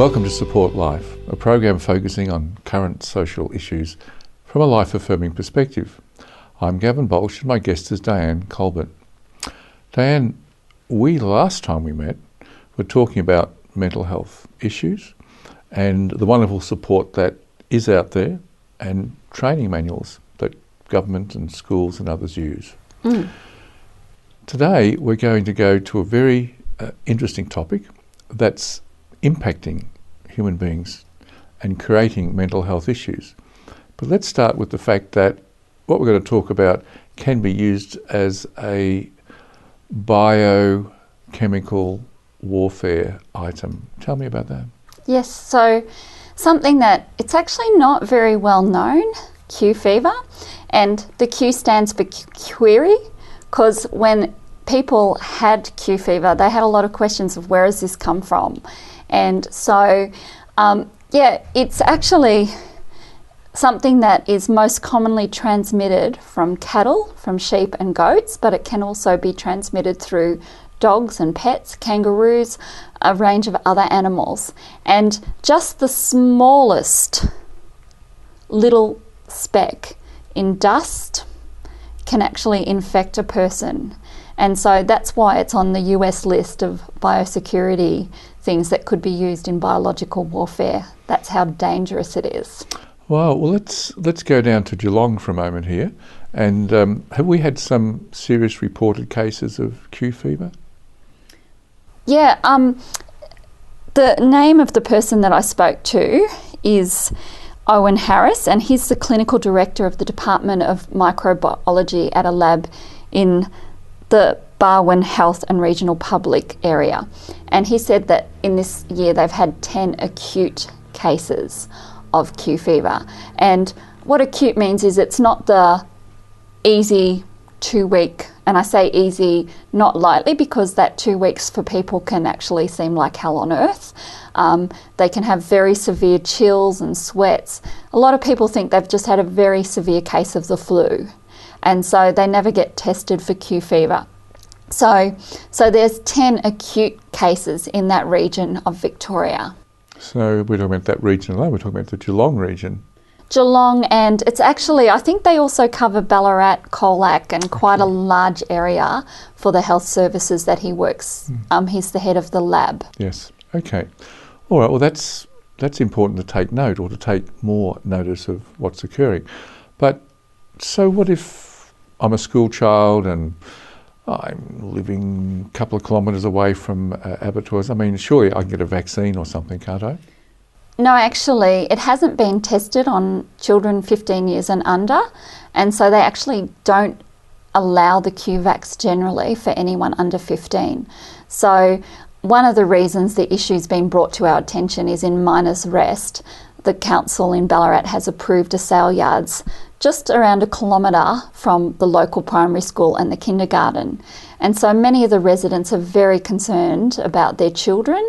Welcome to Support Life, a program focusing on current social issues from a life-affirming perspective. I'm Gavin Baulch and my guest is Dianne Colbert. Dianne, last time we met were talking about mental health issues and the wonderful support that is out there and training manuals that government and schools and others use. Today we're going to go to a very interesting topic that's impacting human beings and creating mental health issues. But let's start with the fact that what we're going to talk about can be used as a biochemical warfare item. Tell me about that. Yes, so something that it's actually not very well known, Q fever, and the Q stands for query, because when people had Q fever, they had a lot of questions of where has this come from? And so, it's actually something that is most commonly transmitted from cattle, from sheep and goats, but it can also be transmitted through dogs and pets, kangaroos, a range of other animals. And just the smallest little speck in dust can actually infect a person. And so that's why it's on the US list of biosecurity things that could be used in biological warfare. That's how dangerous it is. Wow, well let's go down to Geelong for a moment here. And have we had some serious reported cases of Q fever? Yeah, the name of the person that I spoke to is Owen Harris, and he's the clinical director of the Department of Microbiology at a lab in the Barwon Health and Regional Public area. And he said that in this year they've had 10 acute cases of Q fever. And what acute means is it's not the easy 2 week, and I say easy not lightly because that 2 weeks for people can actually seem like hell on earth. They can have very severe chills and sweats. A lot of people think they've just had a very severe case of the flu, and so they never get tested for Q fever. So there's 10 acute cases in that region of Victoria. So we're talking about that region alone, we're talking about the Geelong region. Geelong, and it's actually, I think they also cover Ballarat, Colac, and quite a large area for the health services that he works. He's the head of the lab. Yes, okay. All right, well that's important to take note, or to take more notice of what's occurring. But so what if I'm a school child and I'm living a couple of kilometres away from abattoirs? I mean, surely I can get a vaccine or something, can't I? No, actually, it hasn't been tested on children 15 years and under, and so they actually don't allow the Q-Vax generally for anyone under 15. So one of the reasons the issue's been brought to our attention is in Miners Rest, the council in Ballarat has approved a sale yards just around a kilometre from the local primary school and the kindergarten. And so many of the residents are very concerned about their children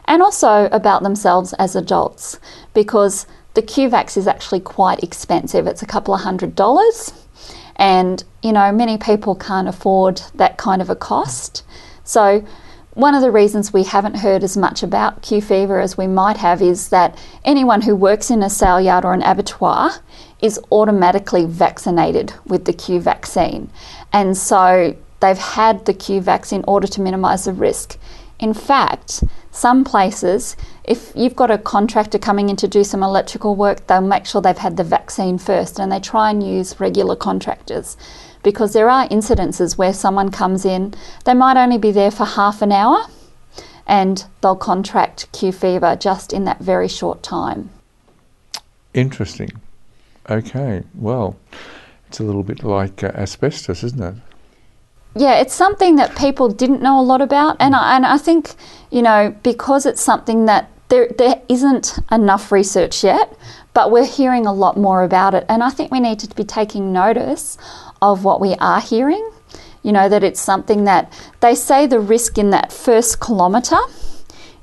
and also about themselves as adults, because the Q-Vax is actually quite expensive. It's a couple of $100, and many people can't afford that kind of a cost. So one of the reasons we haven't heard as much about Q fever as we might have is that anyone who works in a sale yard or an abattoir is automatically vaccinated with the Q vaccine. And so they've had the Q vax in order to minimise the risk. In fact, some places, if you've got a contractor coming in to do some electrical work, they'll make sure they've had the vaccine first, and they try and use regular contractors, because there are incidences where someone comes in, they might only be there for half an hour and they'll contract Q fever just in that very short time. Interesting. Okay, well, it's a little bit like asbestos, isn't it? Yeah, it's something that people didn't know a lot about, and I think, because it's something that there isn't enough research yet, but we're hearing a lot more about it, and I think we need to be taking notice of what we are hearing. That it's something that they say the risk in that first kilometre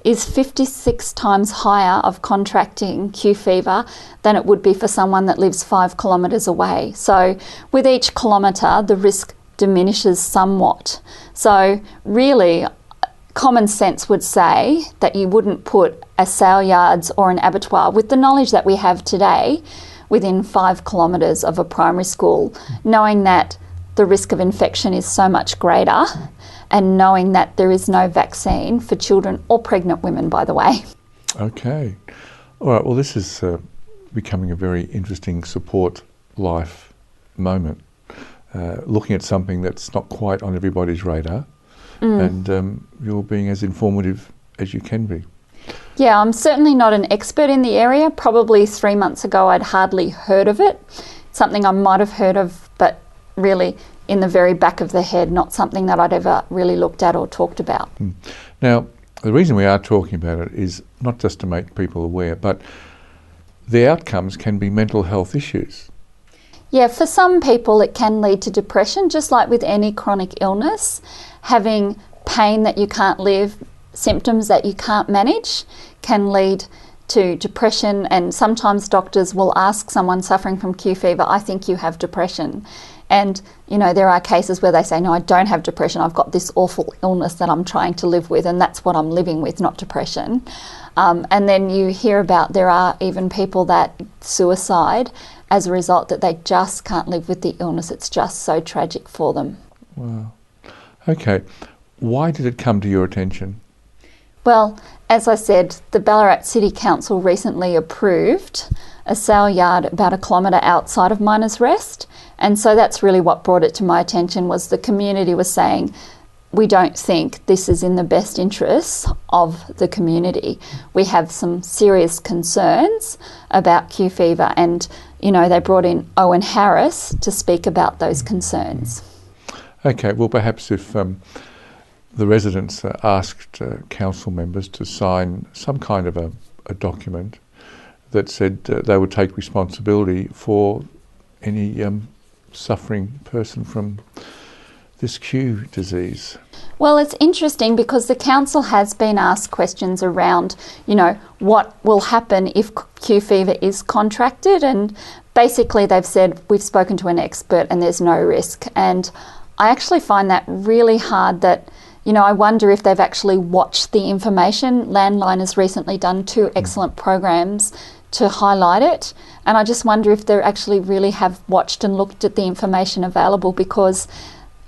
is 56 times higher of contracting Q fever than it would be for someone that lives 5 kilometres away. So with each kilometre, the risk diminishes somewhat. So really, common sense would say that you wouldn't put a sale yards or an abattoir, with the knowledge that we have today, within 5 kilometres of a primary school, knowing that the risk of infection is so much greater, and knowing that there is no vaccine for children or pregnant women, by the way. Okay. All right, well, this is becoming a very interesting support life moment, looking at something that's not quite on everybody's radar, and you're being as informative as you can be. Yeah, I'm certainly not an expert in the area. Probably 3 months ago I'd hardly heard of it. Something I might have heard of, but really in the very back of the head, not something that I'd ever really looked at or talked about. Now, the reason we are talking about it is not just to make people aware, but the outcomes can be mental health issues. Yeah, for some people it can lead to depression, just like with any chronic illness. Having pain that you can't live, symptoms that you can't manage can lead to depression, and sometimes doctors will ask someone suffering from Q fever, I think you have depression. And, you know, there are cases where they say, no, I don't have depression, I've got this awful illness that I'm trying to live with, and that's what I'm living with, not depression. And then you hear about there are even people that suicide as a result that they just can't live with the illness. It's just so tragic for them. Wow. Okay. Why did it come to your attention? Well, as I said, the Ballarat City Council recently approved a sale yard about 1 kilometre outside of Miners Rest, and so that's really what brought it to my attention. Was the community was saying, we don't think this is in the best interests of the community. We have some serious concerns about Q fever, and you know, they brought in Owen Harris to speak about those concerns. Okay, well, perhaps if the residents asked council members to sign some kind of a document that said they would take responsibility for any suffering person from this Q disease. Well, it's interesting because the council has been asked questions around, you know, what will happen if Q fever is contracted, and basically they've said we've spoken to an expert and there's no risk. And I actually find that really hard. That, you know, I wonder if they've actually watched the information. Landline has recently done 2 excellent programs to highlight it, and I just wonder if they actually really have watched and looked at the information available, because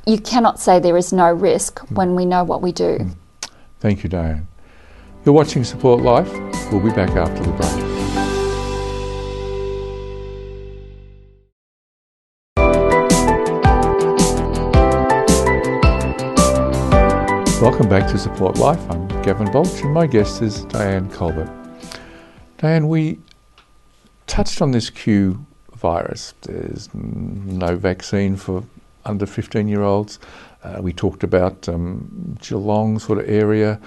you cannot say there is no risk when we know what we do. Thank you, Dianne. You're watching Support Life. We'll be back after the break. Welcome back to Support Life. I'm Gavin Baulch, and my guest is Dianne Colbert. Dianne, we touched on this Q virus. There's no vaccine for under 15-year-olds. We talked about Geelong sort of area,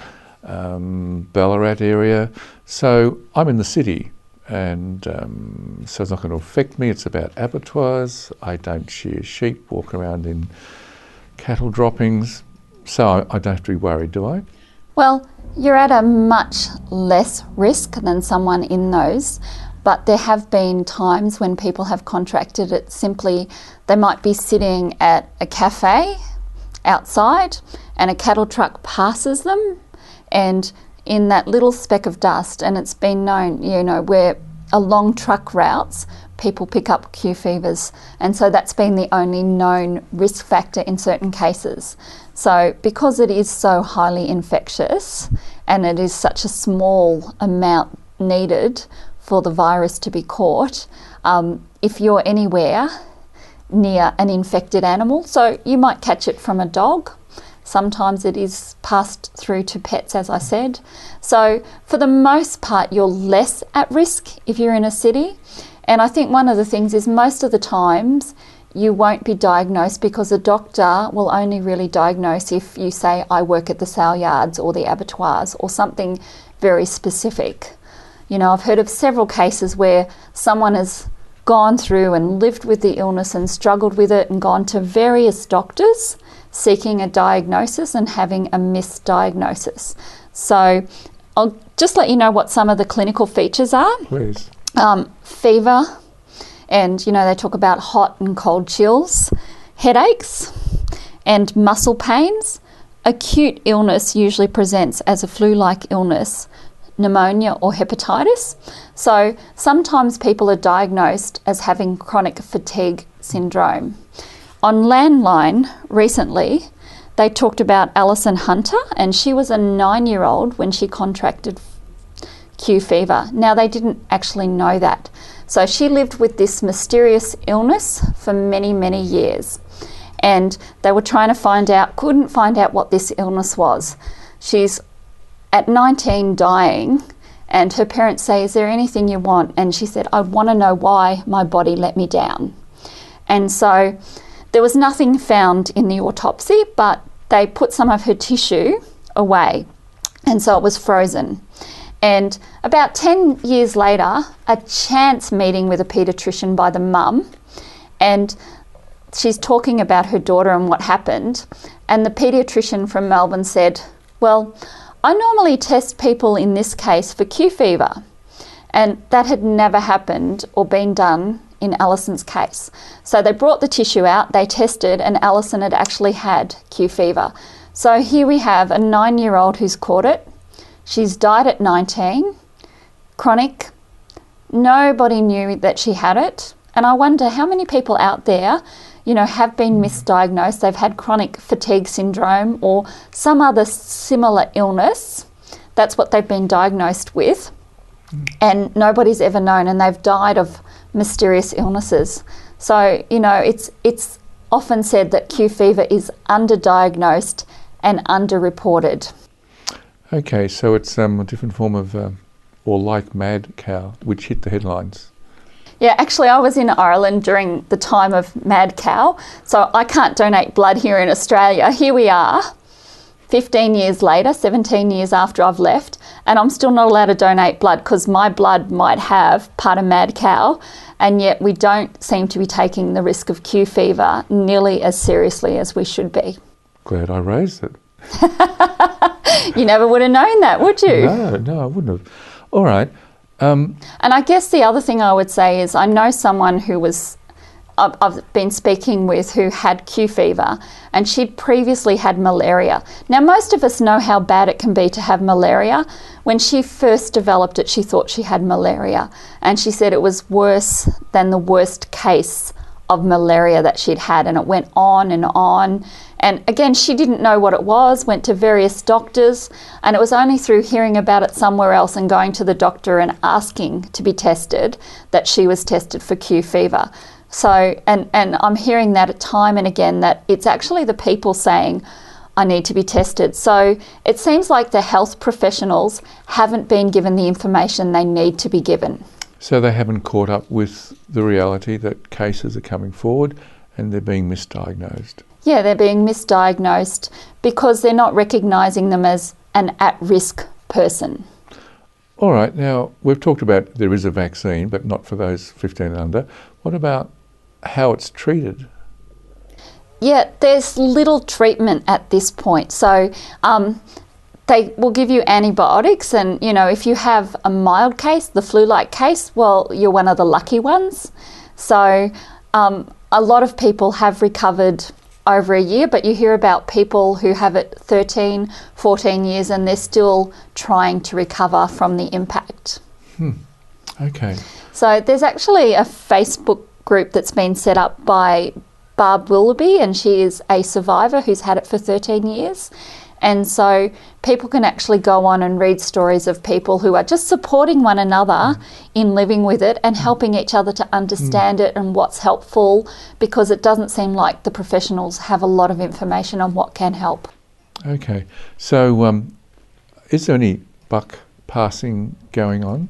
Ballarat area. So I'm in the city, and so it's not going to affect me. It's about abattoirs. I don't shear sheep, walk around in cattle droppings. So I don't have to be worried, do I? Well, you're at a much less risk than someone in those, but there have been times when people have contracted it. Simply, they might be sitting at a cafe outside and a cattle truck passes them, and in that little speck of dust, and it's been known, you know, where along truck routes people pick up Q fevers, and so that's been the only known risk factor in certain cases. So because it is so highly infectious and it is such a small amount needed for the virus to be caught, if you're anywhere near an infected animal, so you might catch it from a dog, sometimes it is passed through to pets, as I said. So for the most part, you're less at risk if you're in a city. And I think one of the things is most of the times you won't be diagnosed, because a doctor will only really diagnose if you say, I work at the sale yards or the abattoirs, or something very specific. You know, I've heard of several cases where someone has gone through and lived with the illness and struggled with it and gone to various doctors seeking a diagnosis and having a misdiagnosis. So I'll just let you know what some of the clinical features are. Please. Fever, and, you know, they talk about hot and cold chills, headaches and muscle pains, acute illness usually presents as a flu-like illness, pneumonia or hepatitis. So sometimes people are diagnosed as having chronic fatigue syndrome. On Landline recently, they talked about Alison Hunter, and she was a 9-year-old when she contracted Q fever. Now, they didn't actually know that. So she lived with this mysterious illness for many, many years. And they were trying to couldn't find out what this illness was. She's at 19 dying, and her parents say, "Is there anything you want?" And she said, "I want to know why my body let me down." And so there was nothing found in the autopsy, but they put some of her tissue away, and so it was frozen. And about 10 years later, a chance meeting with a paediatrician by the mum, and she's talking about her daughter and what happened, and the paediatrician from Melbourne said, "Well, I normally test people in this case for Q fever," and that had never happened or been done in Alison's case. So they brought the tissue out, they tested, and Alison had actually had Q fever. So here we have a 9-year-old who's caught it. She's died at 19, chronic. Nobody knew that she had it. And I wonder how many people out there, have been misdiagnosed. They've had chronic fatigue syndrome or some other similar illness. That's what they've been diagnosed with. And nobody's ever known, and they've died of mysterious illnesses. So, it's often said that Q fever is underdiagnosed and underreported. Okay, so it's a different form of, or like mad cow, which hit the headlines. Yeah, actually I was in Ireland during the time of mad cow, so I can't donate blood here in Australia. Here we are, 15 years later, 17 years after I've left, and I'm still not allowed to donate blood because my blood might have part of mad cow, and yet we don't seem to be taking the risk of Q fever nearly as seriously as we should be. Glad I raised it. You never would have known that, would you? No, I wouldn't have. All right. And I guess the other thing I would say is I know someone who I've been speaking with who had Q fever, and she'd previously had malaria. Now, most of us know how bad it can be to have malaria. When she first developed it, she thought she had malaria, and she said it was worse than the worst case of malaria that she'd had, and it went on and on. And again, she didn't know what it was, went to various doctors, and it was only through hearing about it somewhere else and going to the doctor and asking to be tested that she was tested for Q fever. So, and I'm hearing that time and again, that it's actually the people saying, I need to be tested. So it seems like the health professionals haven't been given the information they need to be given. So they haven't caught up with the reality that cases are coming forward and they're being misdiagnosed. Yeah, they're being misdiagnosed because they're not recognising them as an at-risk person. All right, now we've talked about there is a vaccine, but not for those 15 and under. What about how it's treated? Yeah, there's little treatment at this point. So they will give you antibiotics, and, if you have a mild case, the flu-like case, well, you're one of the lucky ones. So a lot of people have recovered over a year, but you hear about people who have it 13, 14 years and they're still trying to recover from the impact. Okay. So there's actually a Facebook group that's been set up by Barb Willoughby, and she is a survivor who's had it for 13 years. And so people can actually go on and read stories of people who are just supporting one another in living with it and helping each other to understand it and what's helpful, because it doesn't seem like the professionals have a lot of information on what can help. Okay. So is there any buck passing going on?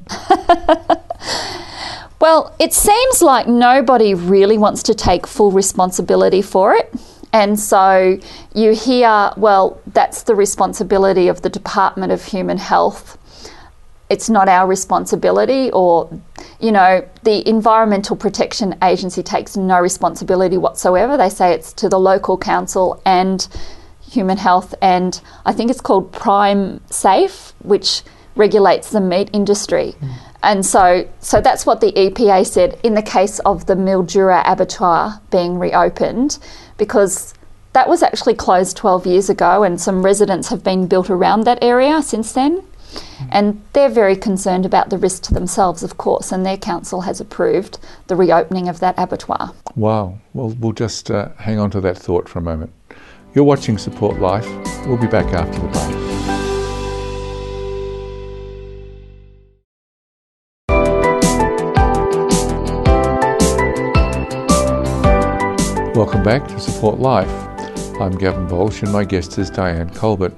Well, it seems like nobody really wants to take full responsibility for it. And so you hear, well, that's the responsibility of the Department of Human Health. It's not our responsibility, or, the Environmental Protection Agency takes no responsibility whatsoever. They say it's to the local council and Human Health, and I think it's called Prime Safe, which regulates the meat industry. And so that's what the EPA said in the case of the Mildura abattoir being reopened, because that was actually closed 12 years ago, and some residents have been built around that area since then. And they're very concerned about the risk to themselves, of course, and their council has approved the reopening of that abattoir. Wow. Well, we'll just hang on to that thought for a moment. You're watching Support Life. We'll be back after the break. Welcome back to Support Life. I'm Gavin Baulch and my guest is Dianne Colbert.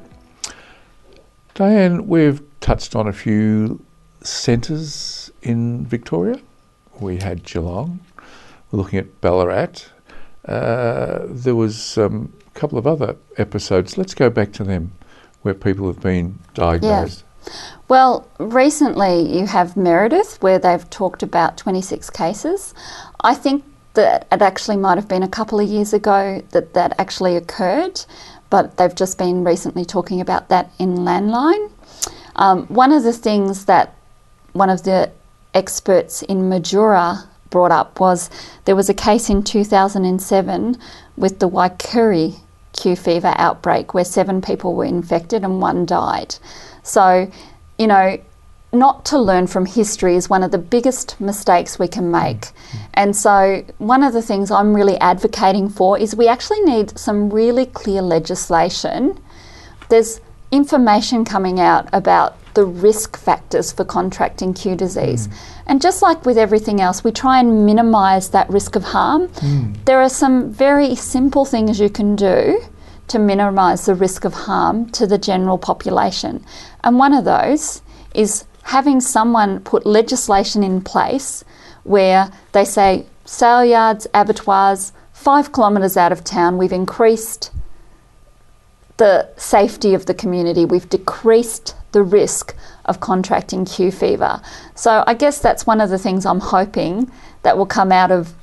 Dianne, we've touched on a few centres in Victoria. We had Geelong. We're looking at Ballarat. There was a couple of other episodes. Let's go back to them where people have been diagnosed. Yeah. Well, recently you have Meredith, where they've talked about 26 cases. I think that it actually might have been a couple of years ago that actually occurred, but they've just been recently talking about that in Landline. One of the things that one of the experts in Majura brought up was there was a case in 2007 with the Waikuri Q fever outbreak where 7 people were infected and 1 died. So, you know, not to learn from history is one of the biggest mistakes we can make. And so one of the things I'm really advocating for is we actually need some really clear legislation. There's information coming out about the risk factors for contracting Q disease. And just like with everything else, we try and minimise that risk of harm. There are some very simple things you can do to minimise the risk of harm to the general population. And one of those is having someone put legislation in place where they say sale yards, abattoirs, 5 kilometres out of town, we've increased the safety of the community, we've decreased the risk of contracting Q fever. So I guess that's one of the things I'm hoping that will come out of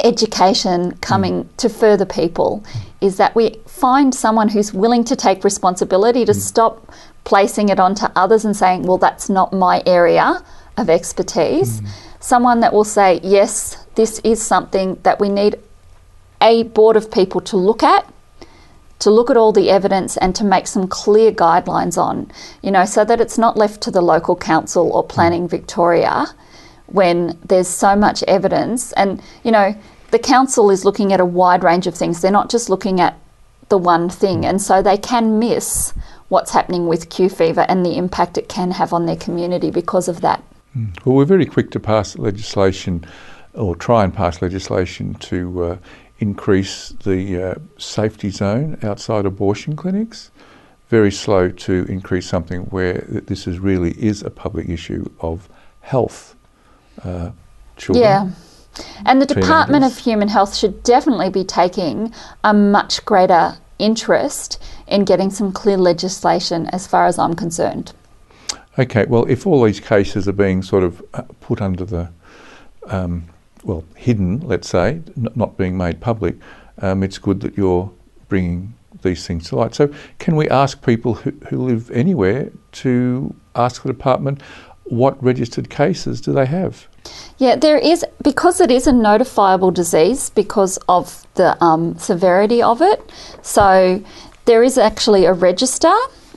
education coming to further people, is that we find someone who's willing to take responsibility to stop placing it onto others and saying, well, that's not my area of expertise. Someone that will say, yes, this is something that we need a board of people to look at all the evidence and to make some clear guidelines on, you know, so that it's not left to the local council or Planning Victoria when there's so much evidence. And, you know, the council is looking at a wide range of things. They're not just looking at the one thing, and so they can miss what's happening with Q fever and the impact it can have on their community because of that. Well, we're very quick to pass legislation, or try and pass legislation to increase the safety zone outside abortion clinics. Very slow to increase something where this really is a public issue of health. Children. Yeah. And the Department of Human Health should definitely be taking a much greater interest in getting some clear legislation as far as I'm concerned. Okay, well, if all these cases are being sort of put under the, hidden, let's say, not being made public, it's good that you're bringing these things to light. So can we ask people who live anywhere to ask the department what registered cases do they have? Yeah, there is, because it is a notifiable disease because of the severity of it. So there is actually a register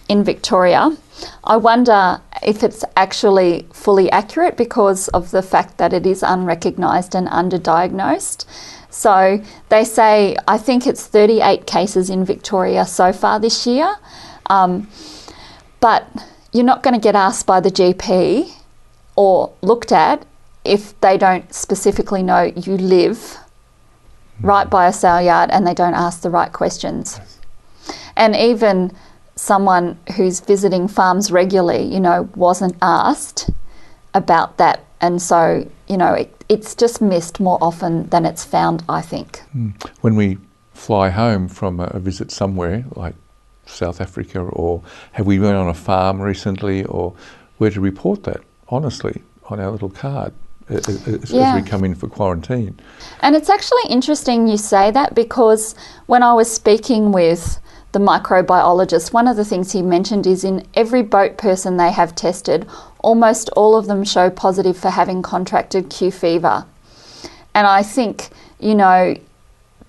in Victoria. I wonder if it's actually fully accurate because of the fact that it is unrecognised and underdiagnosed. So they say, I think it's 38 cases in Victoria so far this year. But you're not going to get asked by the GP or looked at if they don't specifically know you live right by a sale yard and they don't ask the right questions. And even someone who's visiting farms regularly, you know, wasn't asked about that. And so, you know, it's just missed more often than it's found, I think. When we fly home from a visit somewhere like South Africa, or have we been on a farm recently, or where to report that, honestly, on our little card as we come in for quarantine. And it's actually interesting you say that, because when I was speaking with the microbiologist, one of the things he mentioned is in every boat person they have tested, almost all of them show positive for having contracted Q fever. And I think, you know,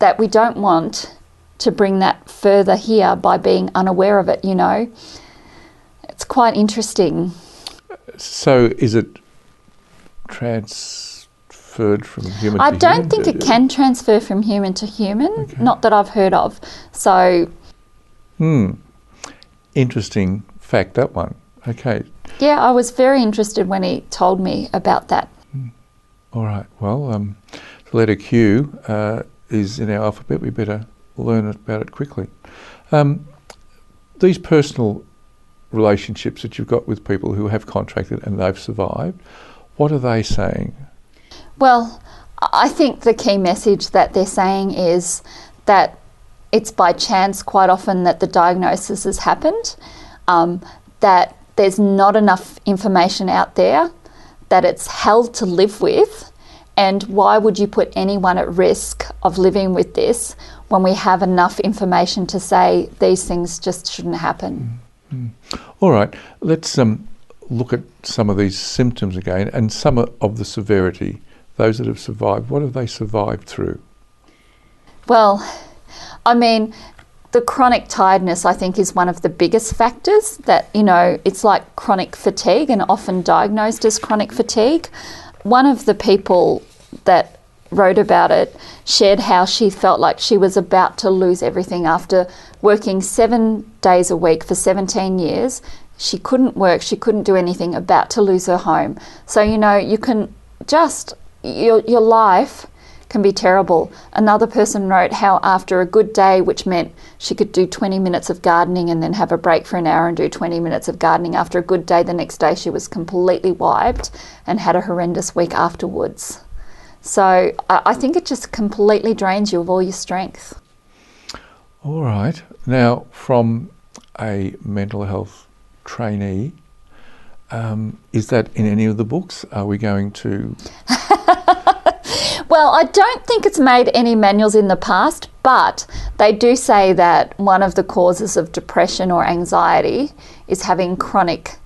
that we don't want to bring that further here by being unaware of it, you know. It's quite interesting. So is it transferred from human to human? I don't think it can transfer from human to human, Okay. not that I've heard of. So, interesting fact, that one. Okay. yeah, I was very interested when he told me about that. All right. Well, the letter Q is in our alphabet. We better learn about it quickly. These personal relationships that you've got with people who have contracted and they've survived, what are they saying? Well, I think the key message that they're saying is that it's by chance quite often that the diagnosis has happened, that there's not enough information out there, that it's hell to live with, and why would you put anyone at risk of living with this when we have enough information to say these things just shouldn't happen? All right, let's look at some of these symptoms again and some of the severity. Those that have survived, what have they survived through? Well, I mean, the chronic tiredness, I think, is one of the biggest factors that, you know, it's like chronic fatigue and often diagnosed as chronic fatigue. One of the people that wrote about it shared how she felt like she was about to lose everything after working 7 days a week for 17 years. She couldn't work, she couldn't do anything, about to lose her home. So, you know, you can just, your life can be terrible. Another person wrote how after a good day, which meant she could do 20 minutes of gardening and then have a break for an hour and do 20 minutes of gardening, after a good day, the next day she was completely wiped and had a horrendous week afterwards. So I think it just completely drains you of all your strength. All right. Now, from a mental health trainee, is that in any of the books? Are we going to... Well, I don't think it's made any manuals in the past, but they do say that one of the causes of depression or anxiety is having chronic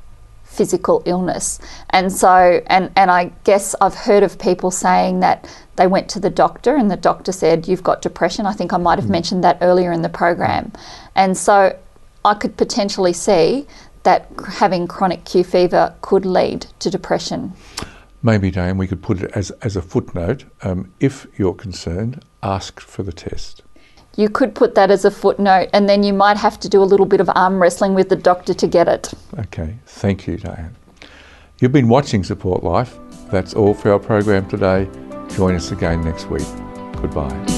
physical illness. And so, and I guess I've heard of people saying that they went to the doctor and the doctor said, you've got depression. I think I might have mentioned that earlier in the program. And so I could potentially see that having chronic Q fever could lead to depression. Maybe, Dianne, we could put it as a footnote. If you're concerned, ask for the test. You could put that as a footnote, and then you might have to do a little bit of arm wrestling with the doctor to get it. Okay, thank you, Dianne. You've been watching Support Life. That's all for our program today. Join us again next week. Goodbye.